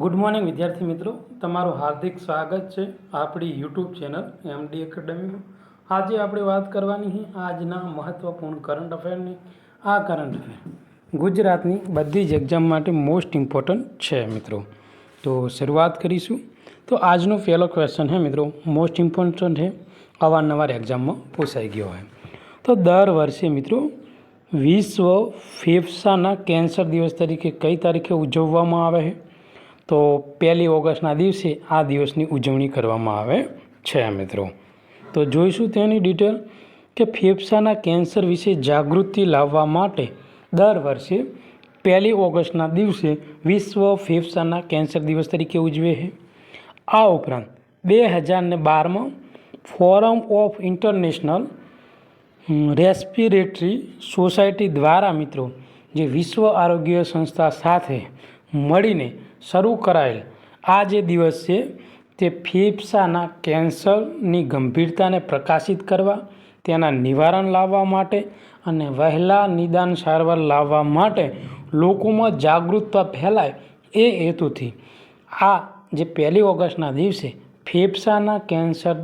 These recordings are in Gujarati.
ગુડ મોર્નિંગ વિદ્યાર્થી મિત્રો, તમારું હાર્દિક સ્વાગત છે આપણી યુટ્યુબ ચેનલ એમડી એકેડમીમાં। આજે આપણે વાત કરવાની છે આજના મહત્ત્વપૂર્ણ કરંટ અફેરની। આ કરંટ અફેર ગુજરાતની બધી જ એક્ઝામ માટે મોસ્ટ ઇમ્પોર્ટન્ટ છે મિત્રો। તો શરૂઆત કરીશું। તો આજનો પહેલો ક્વેશ્ચન છે મિત્રો, મોસ્ટ ઇમ્પોર્ટન્ટ છે, અવારનવાર એક્ઝામમાં પૂછાઈ ગયો હોય। તો દર વર્ષે મિત્રો વિશ્વ ફેફસાના કેન્સર દિવસ તરીકે કઈ તારીખે ઉજવવામાં આવે છે? તો 1 ઓગસ્ટના દિવસે આ દિવસની ઉજવણી કરવામાં આવે છે મિત્રો। તો જોઈશું તેની ડિટેલ કે ફેફસાના કેન્સર વિશે જાગૃતિ લાવવા માટે દર વર્ષે 1 ઓગસ્ટના દિવસે વિશ્વ ફેફસાના કેન્સર દિવસ તરીકે ઉજવે છે। આ ઉપરાંત 2012માં forum of international respiratory society દ્વારા મિત્રો જે વિશ્વ આરોગ્ય સંસ્થા સાથે મળીને શરૂ કરાયેલ આ જે દિવસ છે તે ફેફસાના કેન્સરની ગંભીરતાને પ્રકાશિત કરવા, તેના નિવારણ લાવવા માટે અને વહેલા નિદાન સારવાર લાવવા માટે લોકોમાં જાગૃતતા ફેલાય એ હેતુથી આ જે 1 ઓગસ્ટના દિવસે ફેફસાના કેન્સર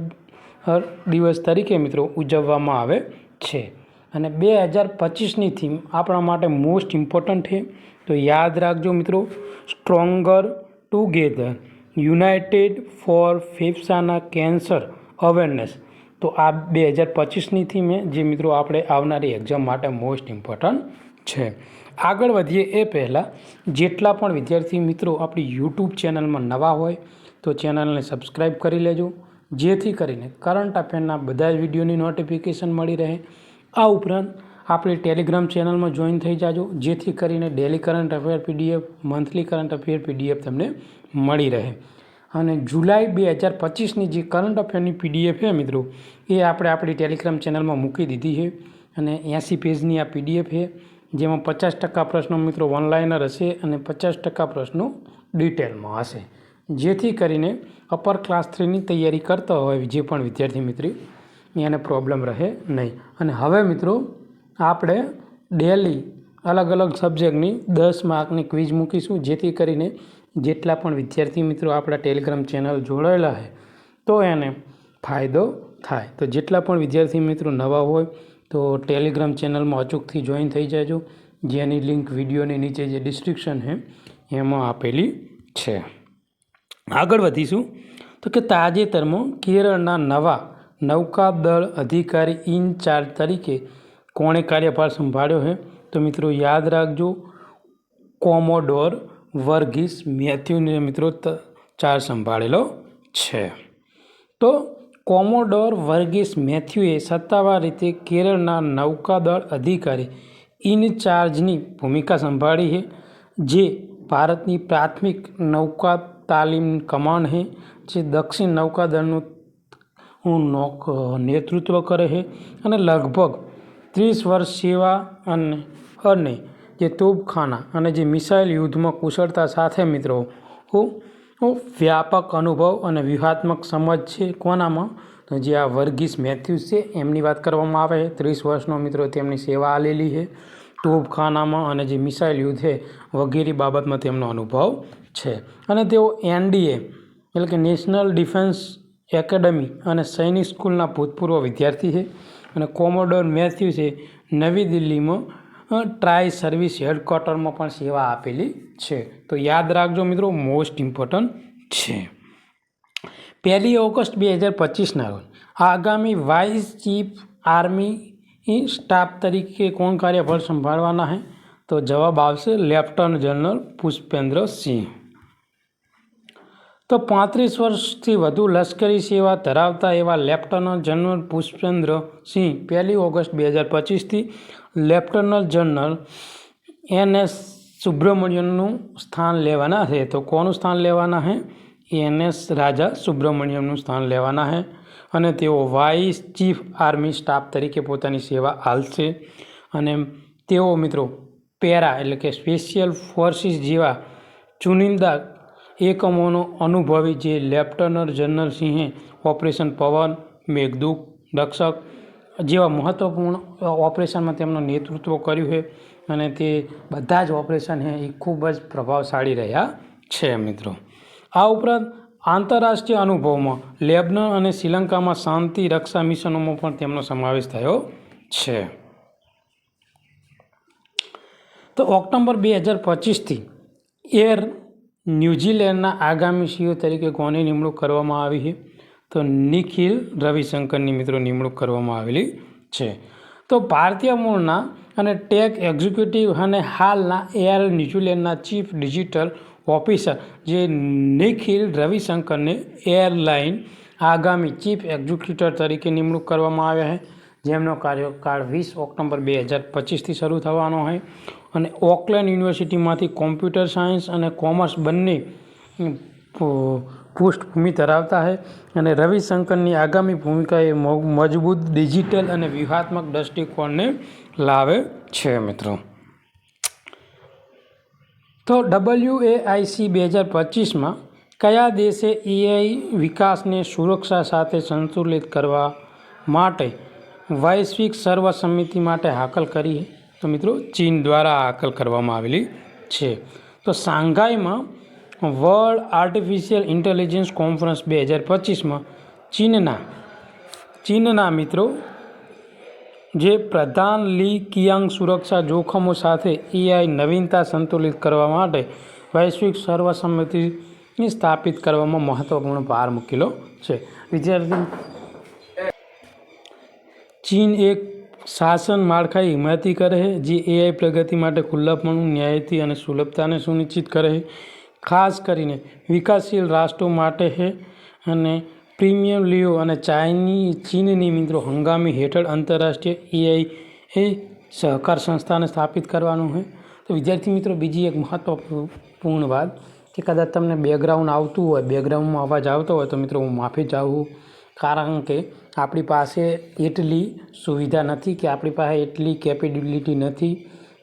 દિવસ તરીકે મિત્રો ઉજવવામાં આવે છે। અને 2025ની થીમ આપણા માટે મોસ્ટ ઇમ્પોર્ટન્ટ છે। તો યાદ રાખજો મિત્રો, સ્ટ્રોંગર ટુગેધર યુનાઇટેડ ફોર ફેફસાના કેન્સર અવેરનેસ। તો આ 2025ની થીમ જે મિત્રો આપણે આવનારી એક્ઝામ માટે મોસ્ટ ઇમ્પોર્ટન્ટ છે। આગળ વધીએ એ પહેલાં જેટલા પણ વિદ્યાર્થી મિત્રો આપણી યુટ્યુબ ચેનલમાં નવા હોય તો ચેનલને સબસ્ક્રાઈબ કરી લેજો, જેથી કરીને કરંટ અફેરના બધા જ વિડીયોની નોટિફિકેશન મળી રહે। આ ઉપરાંત આપણી ટેલિગ્રામ ચેનલમાં જોઈન થઈ જાજો, જેથી કરીને daily current affair PDF, monthly current affair PDF તમને મળી રહે। અને જુલાઈ 2025ની જે કરંટ અફેરની પીડીએફ છે મિત્રો એ આપણે આપણી ટેલિગ્રામ ચેનલમાં મૂકી દીધી છે। અને 80 પેજની આ પીડીએફ છે, જેમાં 50% પ્રશ્નો મિત્રો ઓનલાઈનર હશે અને 50% પ્રશ્નો ડિટેલમાં હશે, જેથી કરીને અપર ક્લાસ 3ની તૈયારી કરતા હોય જે પણ વિદ્યાર્થી મિત્રો એને પ્રોબ્લેમ રહે નહીં। અને હવે મિત્રો આપણે ડેલી અલગ અલગ સબ્જેક્ટની 10 માર્કની ક્વિઝ મૂકીશું, જેથી કરીને જેટલા પણ વિદ્યાર્થી મિત્રો આપણા ટેલિગ્રામ ચેનલ જોડાયેલા છે તો એને ફાયદો થાય। તો જેટલા પણ વિદ્યાર્થી મિત્રો નવા હોય તો ટેલિગ્રામ ચેનલમાં અચૂકથી જોઈન થઈ જાજો, જેની લિંક વિડીયોની નીચે જે ડિસ્ક્રિપ્શન છે એમાં આપેલી છે। આગળ વધીશું તો કે તાજેતરમાં કેરળના નવા નૌકાદળ અધિકારી ઇન્ચાર્જ તરીકે કોણે કાર્યભાર સંભાળ્યો છે? તો મિત્રો યાદ રાખજો, કોમોડોર વર્ગીસ મેથ્યુને મિત્રો ચાર્જ સંભાળેલો છે। તો કોમોડોર વર્ગીસ મેથ્યુએ સત્તાવાર રીતે કેરળના નૌકાદળ અધિકારી ઇનચાર્જની ભૂમિકા સંભાળી છે, જે ભારતની પ્રાથમિક નૌકા તાલીમ કમાન્ડ છે, જે દક્ષિણ નૌકાદળનું નેતૃત્વ કરે છે અને લગભગ 30 વર્ષ સેવા અને જે તોપખાના અને જે મિસાઇલ યુદ્ધમાં કુશળતા સાથે મિત્રો વ્યાપક અનુભવ અને વ્યૂહાત્મક સમજ છે કોનામાં? તો જે આ વર્ગીસ મેથ્યુઝ છે એમની વાત કરવામાં આવે છે। 30 વર્ષનો મિત્રો તેમની સેવા આલેલી છે તોપખાનામાં અને જે મિસાઇલ યુદ્ધ છે વગેરે બાબતમાં તેમનો અનુભવ છે। અને તેઓ NDA એટલે કે નેશનલ ડિફેન્સ એકેડમી અને સૈનિક સ્કૂલના ભૂતપૂર્વ વિદ્યાર્થી છે। અને કોમોડોર મેથ્યુ છે નવી દિલ્હીમાં ટ્રાય સર્વિસ હેડક્વાર્ટરમાં પણ સેવા આપેલી છે। તો યાદ રાખજો મિત્રો, મોસ્ટ ઇમ્પોર્ટન્ટ છે। 1 ઓગસ્ટ 2025ના રોજ આગામી વાઇસ ચીફ આર્મી સ્ટાફ તરીકે કોણ કાર્યભાર સંભાળવાના છે? તો જવાબ આવશે લેફ્ટનન્ટ જનરલ પુષ્પેન્દ્ર સિંહ। તો 35 વર્ષથી વધુ લશ્કરી સેવા ધરાવતા એવા લેફ્ટનન્ટ જનરલ પુષ્પેન્દ્ર સિંહ 1 ઓગસ્ટ 2025થી લેફ્ટનન્ટ જનરલ NS સુબ્રમણ્યમનું સ્થાન લેવાના છે। તો કોનું સ્થાન લેવાના છે? NS રાજા સુબ્રમણ્યમનું સ્થાન લેવાના છે અને તેઓ વાઇસ ચીફ આર્મી સ્ટાફ તરીકે પોતાની સેવા આલશે। અને તેઓ મિત્રો પેરા એટલે કે સ્પેશિયલ ફોર્સિસ જેવા ચુનિંદા એકમોનો અનુભવી જે લેફ્ટનન્ટ જનરલ સિંહે ઓપરેશન પવન, મેઘદૂત, રક્ષક જેવા મહત્ત્વપૂર્ણ ઓપરેશનમાં તેમનું નેતૃત્વ કર્યું છે અને તે બધા જ ઓપરેશન છે એ ખૂબ જ પ્રભાવશાળી રહ્યા છે મિત્રો। આ ઉપરાંત આંતરરાષ્ટ્રીય અનુભવમાં લેબનન અને શ્રીલંકામાં શાંતિ રક્ષા મિશનોમાં પણ તેમનો સમાવેશ થયો છે। તો ઓક્ટોબર 2025થી એર ન્યૂઝીલેન્ડના આગામી સીઈઓ તરીકે કોની નિમણૂક કરવામાં આવી છે? તો નિખિલ રવિશંકરની મિત્રો નિમણૂક કરવામાં આવેલી છે। તો ભારતીય મૂળના અને ટેક એક્ઝિક્યુટિવ અને હાલના એર ન્યૂઝીલેન્ડના ચીફ ડિજિટલ ઓફિસર જે નિખિલ રવિશંકરને એરલાઇન આગામી ચીફ એક્ઝિક્યુટિવ તરીકે નિમણૂક કરવામાં આવ્યા છે, જેમનો કાર્યકાળ 20 ઓક્ટોબર 2025થી શરૂ થવાનો છે અને ઓકલેન્ડ યુનિવર્સિટીમાંથી કોમ્પ્યુટર સાયન્સ અને કોમર્સ બંને પૃષ્ઠભૂમિ ધરાવતા છે અને રવિશંકરની આગામી ભૂમિકા એ મજબૂત ડિજિટલ અને વ્યૂહાત્મક દૃષ્ટિકોણને લાવે છે મિત્રો। તો WAIC 2025માં કયા દેશે એઆઈ વિકાસને સુરક્ષા સાથે સંતુલિત કરવા માટે વૈશ્વિક સર્વસંમતિ માટે હાકલ કરી? તો મિત્રો ચીન દ્વારા હાકલ કરવામાં આવેલી છે। તો શાંઘાઈમાં વર્લ્ડ આર્ટિફિશિયલ ઇન્ટેલિજન્સ કોન્ફરન્સ 2025માં ચીનના મિત્રો જે પ્રધાન લી કિયાંગ સુરક્ષા જોખમો સાથે એઆઈ નવીનતા સંતુલિત કરવા માટે વૈશ્વિક સર્વસંમતિ સ્થાપિત કરવામાં મહત્વપૂર્ણ ભાર મૂકેલો છે। વિદ્યાર્થી, ચીન એક શાસન માળખાની હિમાયતી કરે છે જે એઆઈ પ્રગતિ માટે ખુલ્લાપણું, ન્યાયથી અને સુલભતાને સુનિશ્ચિત કરે છે, ખાસ કરીને વિકાસશીલ રાષ્ટ્રો માટે છે અને પ્રીમિયમ લિયો અને ચીનની મિત્રો હંગામી હેઠળ આંતરરાષ્ટ્રીય એઆઈ સહકાર સંસ્થાને સ્થાપિત કરવાનું છે। તો વિદ્યાર્થી મિત્રો, બીજી એક મહત્વપૂર્ણ વાત કે કદાચ તમને બેકગ્રાઉન્ડ આવતું હોય, બેકગ્રાઉન્ડમાં અવાજ આવતો હોય તો મિત્રો હું માફી ચાહું, કારણ કે આપણી પાસે એટલી સુવિધા નથી કે આપણી પાસે એટલી કેપેબિલિટી નથી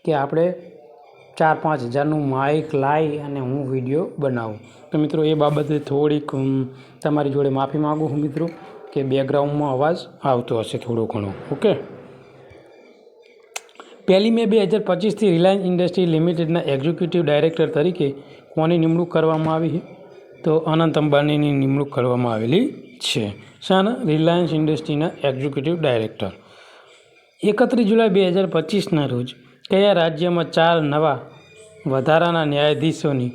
કે આપણે 4-5 હજારનું માઇક લાવી અને હું વિડીયો બનાવું। તો મિત્રો એ બાબતે થોડીક તમારી જોડે માફી માગું છું મિત્રો કે બેકગ્રાઉન્ડમાં અવાજ આવતો હશે થોડો ઘણો। ઓકે, 1 મે 2025થી રિલાયન્સ ઇન્ડસ્ટ્રી લિમિટેડના એક્ઝિક્યુટિવ ડાયરેક્ટર તરીકે કોની નિમણૂક કરવામાં આવી છે? તો અનંત અંબાણીની નિમણૂક કરવામાં આવેલી છે। શાના? રિલાયન્સ ઇન્ડસ્ટ્રીના એક્ઝિક્યુટિવ ડાયરેક્ટર। 31 જુલાઈ 2025ના રોજ કયા રાજ્યમાં 4 નવા વધારાના ન્યાયાધીશોની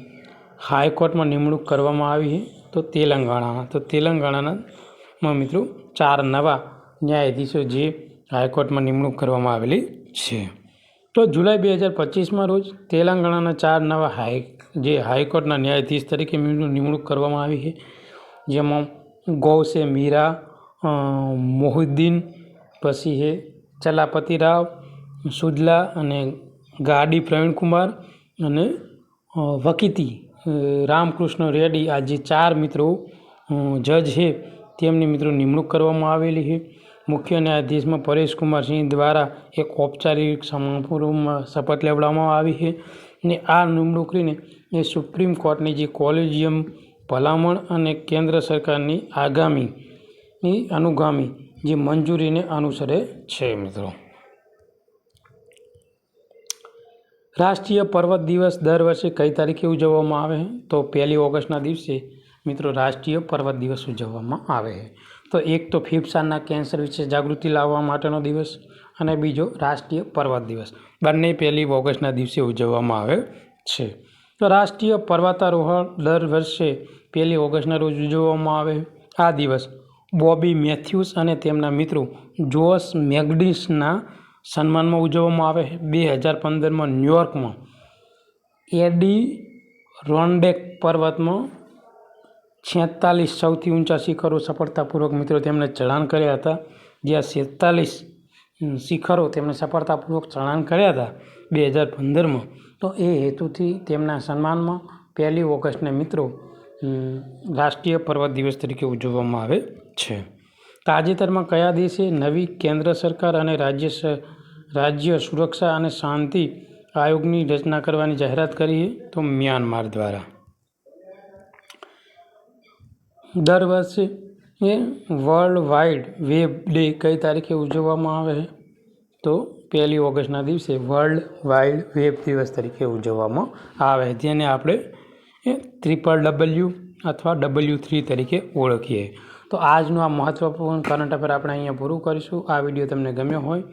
હાઈકોર્ટમાં નિમણૂક કરવામાં આવી છે? તો તેલંગાણા। તો તેલંગાણામાં મિત્રો 4 નવા ન્યાયાધીશો જે હાઈકોર્ટમાં નિમણૂક કરવામાં આવેલી છે। તો જુલાઈ 2025માં રોજ તેલંગાણાના 4 નવા હાઈકોર્ટના ન્યાયાધીશ તરીકે નિમણૂક કરવામાં આવી છે, જેમાં ગૌસે મીરા મોહિદ્દીન, પછી છે ચલાપતિ રાવ સુજલા અને ગાડી પ્રવીણકુમાર અને વકીતી રામકૃષ્ણ રેડ્ડી, આ જે 4 મિત્રો જજ છે તેમની મિત્રો નિમણૂક કરવામાં આવેલી છે। મુખ્ય ન્યાયાધીશમાં પરેશ કુમાર સિંહ દ્વારા એક ઔપચારિક સમારોહમાં શપથ લેવડાવવામાં આવી છે અને આ નિમણૂકને એ સુપ્રીમ કોર્ટની જે કોલેજિયમ ભલામણ અને કેન્દ્ર સરકારની અનુગામી જે મંજૂરીને અનુસરે છે મિત્રો। રાષ્ટ્રીય પર્વત દિવસ દર વર્ષે કઈ તારીખે ઉજવવામાં આવે છે? તો 1 ઓગસ્ટના દિવસે મિત્રો રાષ્ટ્રીય પર્વત દિવસ ઉજવવામાં આવે છે। તો એક તો ફેફસાના કેન્સર વિશે જાગૃતિ લાવવા માટેનો દિવસ અને બીજો રાષ્ટ્રીય પર્વત દિવસ, બંને 1 ઓગસ્ટના દિવસે ઉજવવામાં આવે છે। તો રાષ્ટ્રીય પર્વતારોહણ દર વર્ષે 1 ઓગસ્ટના રોજ ઉજવવામાં આવે છે। આ દિવસ બોબી મેથ્યુસ અને તેમના મિત્રો જોશ મેગ્નીસના સન્માનમાં ઉજવવામાં આવે છે। 2015માં ન્યૂયોર્કમાં એડિરોન્ડેક પર્વતમાં 46 સૌથી ઊંચા શિખરો સફળતાપૂર્વક મિત્રો તેમણે ચઢાણ કર્યા હતા, જ્યાં 46 શિખરો તેમણે સફળતાપૂર્વક ચઢાણ કર્યા હતા 2015માં। તો એ હેતુથી તેમના સન્માનમાં 1 ઓગસ્ટને મિત્રો રાષ્ટ્રીય પર્વત દિવસ તરીકે ઉજવવામાં આવે છે। તાજેતરમાં કયા દેશે નવી કેન્દ્ર સરકાર અને રાજ્ય સુરક્ષા અને શાંતિ આયોગની રચના કરવાની જાહેરાત કરી? તો મ્યાનમાર દ્વારા। દર વર્ષે વર્લ્ડ વાઇડ વેબ ડે કઈ તારીખે ઉજવવામાં આવે છે? તો 1 ઓગસ્ટના દિવસે વર્લ્ડ વાઇડ વેબ દિવસ તરીકે ઉજવવામાં આવે, જેને આપણે WWW અથવા W3 તરીકે ઓળખીએ. તો આજનું આ મહત્ત્વપૂર્ણ કરંટ અફેર આપણે અહીંયા પૂરું કરીશું. આ વિડીયો તમને ગમ્યો હોય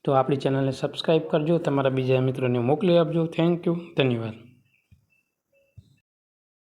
તો આપણી ચેનલને સબસ્ક્રાઈબ કરજો, તમારા બીજા મિત્રોને મોકલી આપજો. થેન્ક યુ, ધન્યવાદ.